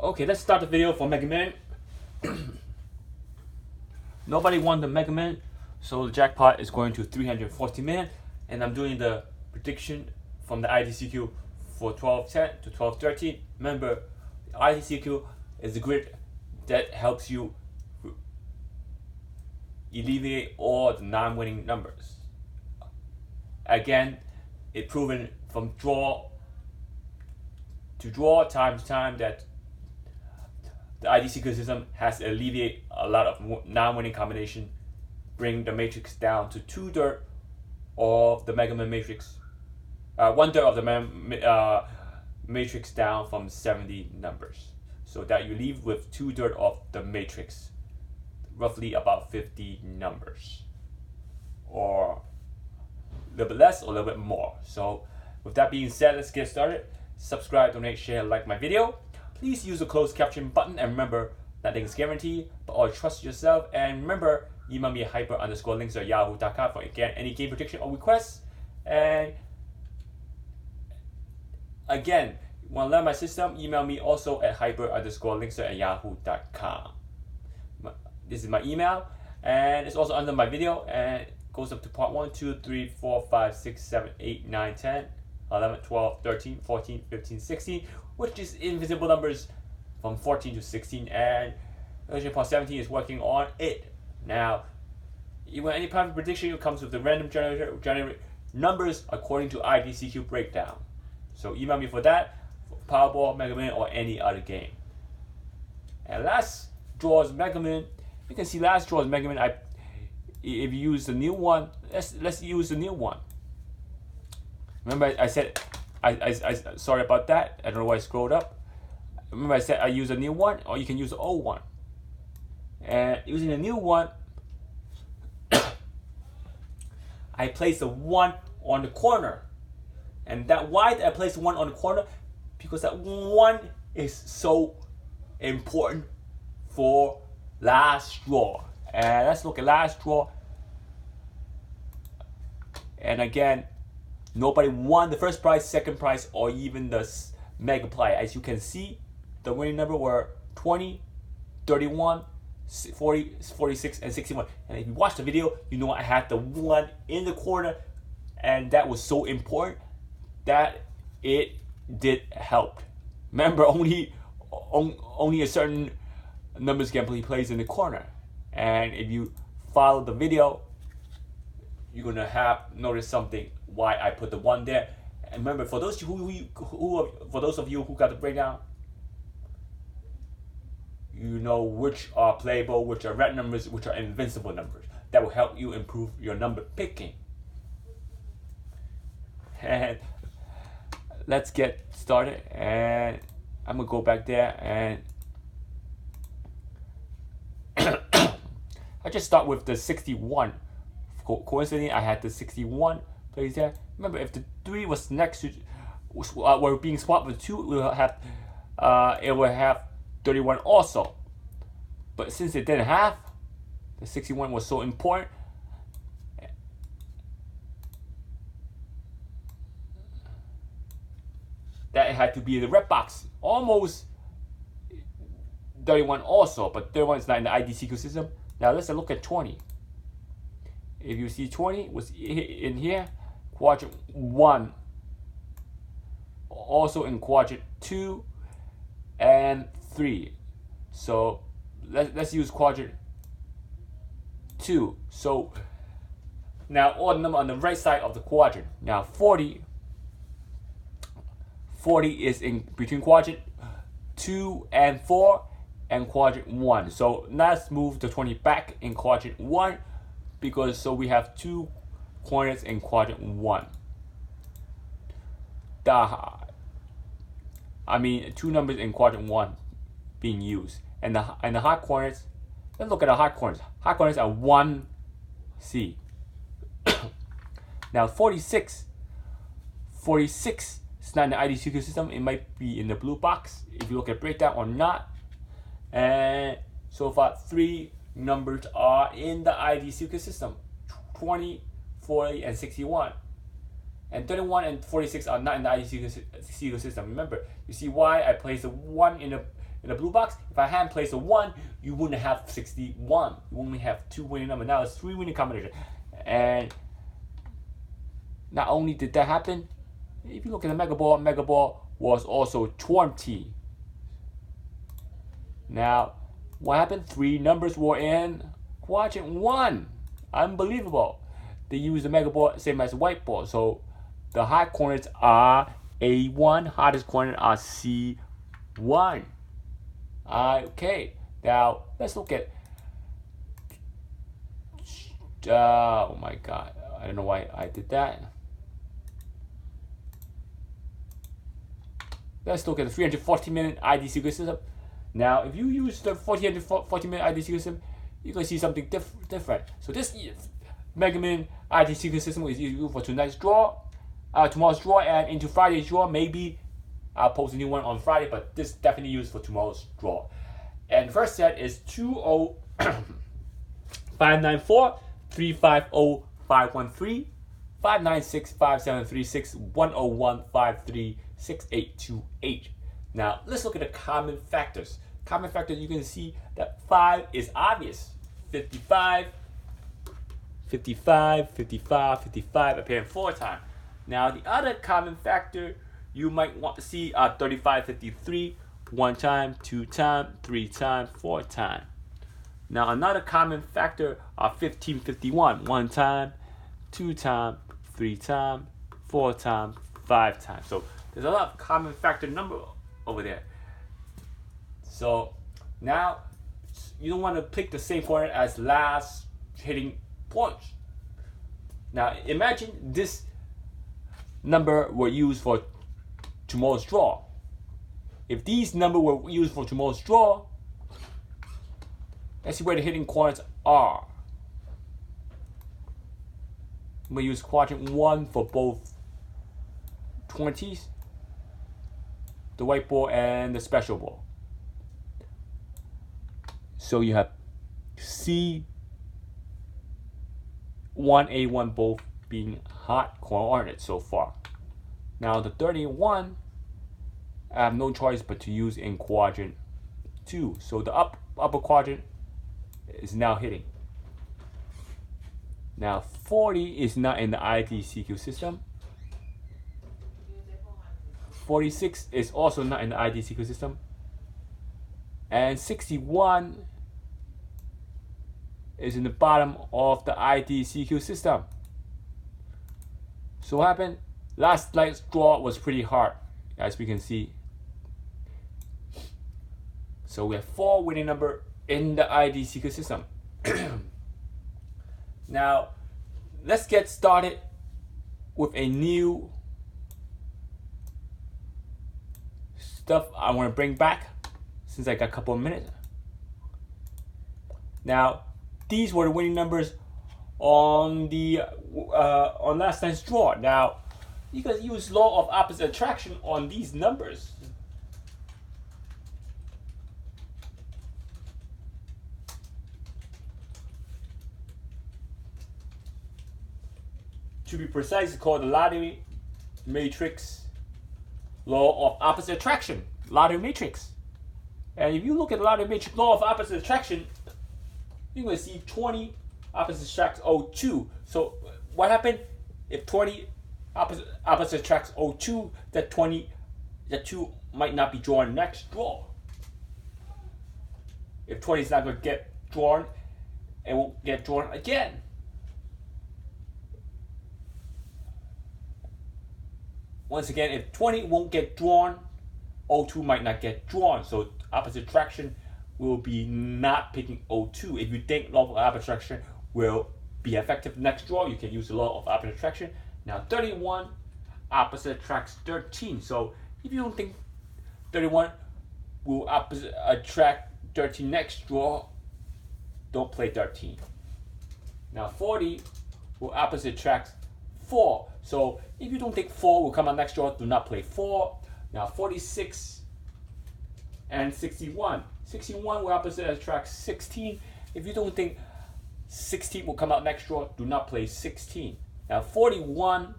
Okay, let's start the video for Mega Man. Nobody won the Mega Man, so the jackpot is going to 340 million, and I'm doing the prediction from the IDCQ for 1210 to 1213. Remember, the IDCQ is the grid that helps you alleviate all the non-winning numbers. Again, it's proven from draw to draw times time that the IDCQ system has to alleviate a lot of non-winning combination, bring the matrix down to 2/3 of the Mega Man matrix, 1/3 of the matrix down from 70 numbers, so that you leave with 2/3 of the matrix, roughly about 50 numbers, or a little bit less or a little bit more. So with that being said, let's get started. Subscribe, donate, share, like my video. Please use the closed caption button, and remember, nothing is guaranteed, but always trust yourself. And remember, email me at hyper_links@yahoo.com for again any game prediction or requests. And again, you want to learn my system, email me also at hyper_links@yahoo.com. This is my email, and it's also under my video, and it goes up to part 1, 2, 3, 4, 5, 6, 7, 8, 9, 10, 11, 12, 13, 14, 15, 16, which is invisible numbers from 14 to 16, and version part 17 is working on it. Now, you want any private prediction, it comes with the random generator, generate numbers according to IDCQ breakdown. So email me for that, for Powerball, Mega Man, or any other game. And last draw's Mega Man. You can see last draw's Mega Man. If you use the new one, let's use the new one. Remember, I said, I sorry about that. I don't know why I scrolled up. Remember, I said I use a new one, or you can use the old one. And using the new one, I placed the 1 on the corner. And that why did I place the 1 on the corner? Because that 1 is so important for last draw. And let's look at last draw. And again, nobody won the first prize, second prize, or even the mega prize. As you can see, the winning number were 20, 31, 40, 46, and 61. And if you watch the video, you know I had the 1 in the corner, and that was so important that it did help. Remember, only a certain numbers can be placed in the corner. And if you follow the video, you're gonna notice something why I put the 1 there. And remember, for those of you who got the breakdown, you know which are playable, which are red numbers, which are invincible numbers. That will help you improve your number picking. And let's get started. And I'm gonna go back there, and I just start with the 61. Coincidentally, I had the 61 placed there. Remember, if the 3 was next to, were being swapped with 2, it will have 31 also. But since it didn't have, the 61 was so important. That it had to be in the red box. Almost 31 also, but 31 is not in the IDCQ system. Now let's look at 20. If you see 20 was in here, quadrant 1, also in quadrant 2 and 3. So let's use quadrant 2. So now all the number on the right side of the quadrant. Now 40 is in between quadrant 2 and 4 and quadrant 1. So let's move the 20 back in quadrant 1, because so we have 2 coordinates in quadrant 1. 2 numbers in quadrant 1 being used, and the hot coordinates. Let's look at the hot coordinates. Hot coordinates are 1C. Now 46 is not in the IDCQ system. It might be in the blue box if you look at breakdown or not. And so far 3 numbers are in the IDCQ system: 20, 40, and 61. And 31 and 46 are not in the IDCQ system. Remember, you see why I placed the 1 in in the blue box, if I hadn't placed a 1, you wouldn't have 61. You only have 2 winning numbers. Now it's 3 winning combination. And not only did that happen, if you look at the Mega Ball was also 20. Now, what happened? 3 numbers were in quadrant 1. Unbelievable. They use the Mega Ball same as the white ball. So the high corners are A1, hottest corner are C1. Okay, now let's look at. Oh my God, I don't know why I did that. Let's look at the 340-minute IDCQ system. Now, if you use the 40-minute IDCQ system, you're going to see something different. So this Mega Min IDCQ system is used for tomorrow's draw, and into Friday's draw. Maybe I'll post a new one on Friday, but this definitely used for tomorrow's draw. And the first set is 20594 350 513 596 5736 101 53 6828. Now let's look at the common factors. Common factors, you can see that 5 is obvious. 55, 55, 55, 55 appearing 4 times. Now the other common factor you might want to see are 35, 53, 1 time, 2 time, 3 time, 4 time. Now another common factor are 15, 51, 1 time, 2 time, 3 time, 4 time, 5 times. So there's a lot of common factor number over there. So now you don't want to pick the same corner as last hitting points. Now imagine this number were used for tomorrow's draw. If these numbers were used for tomorrow's draw, let's see where the hitting corners are. I'm going to use quadrant 1 for both 20s, the white ball and the special ball. So you have C1, A1 both being hot coordinates so far. Now the 31, I have no choice but to use in quadrant 2. So the upper quadrant is now hitting. Now 40 is not in the IDCQ system. 46 is also not in the IDCQ system. And 61 is in the bottom of the IDCQ system. So what happened? Last night's draw was pretty hard, as we can see. So we have 4 winning number in the IDCQ system. Now, let's get started with a new stuff I want to bring back since I got a couple of minutes. Now, these were the winning numbers on the on last night's draw. Now, you can use law of opposite attraction on these numbers. To be precise, it's called the lottery matrix law of opposite attraction. Lottery matrix. And if you look at the lottery matrix law of opposite attraction, you're going to see 20 opposite attracts 02. So what happened if 20 opposite attracts 02? That 2 might not be drawn next draw. If 20 is not going to get drawn, it won't get drawn again. Once again, if 20 won't get drawn, 02 might not get drawn. So opposite attraction will be not picking 02. If you think law of opposite attraction will be effective next draw, you can use the law of opposite attraction. Now 31 opposite attracts 13. So if you don't think 31 will opposite attract 13 next draw, don't play 13. Now 40 will opposite attract 4. So if you don't think 4 will come out next draw, do not play 4. Now 46 and 61. 61 will opposite attract 16. If you don't think 16 will come out next draw, do not play 16. Now 41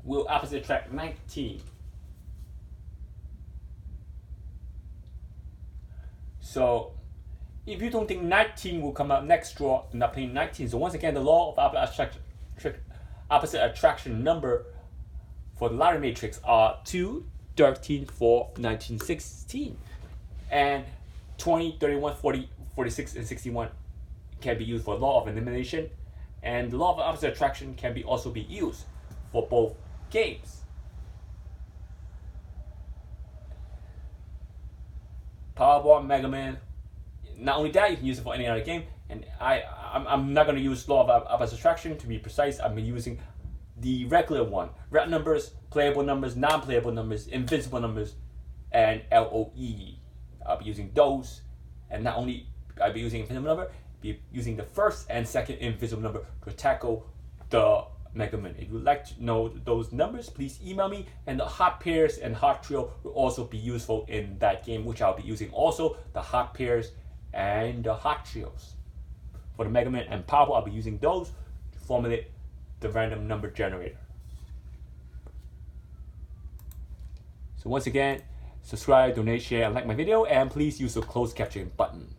will opposite attract 19. So if you don't think 19 will come out next draw, you're not playing 19. So once again, the law of opposite attraction number for the lottery matrix are 2, 13, 4, 19, 16. And 20, 31, 40, 46, and 61 can be used for law of elimination. And the law of opposite attraction can be also be used for both games. Powerball, Mega Man. Not only that, you can use it for any other game. And I'm not going to use law of opposite attraction to be precise. I'm using the regular one: red numbers, playable numbers, non-playable numbers, invincible numbers, and LOE. I'll be using those, and not only I'll be using invincible number, be using the first and second invisible number to tackle the Mega Man. If you'd like to know those numbers, please email me. And the hot pairs and hot trio will also be useful in that game, which I'll be using also the hot pairs and the hot trios. For the Mega Man and Powerball, I'll be using those to formulate the random number generator. So once again, subscribe, donate, share, and like my video, and please use the closed caption button.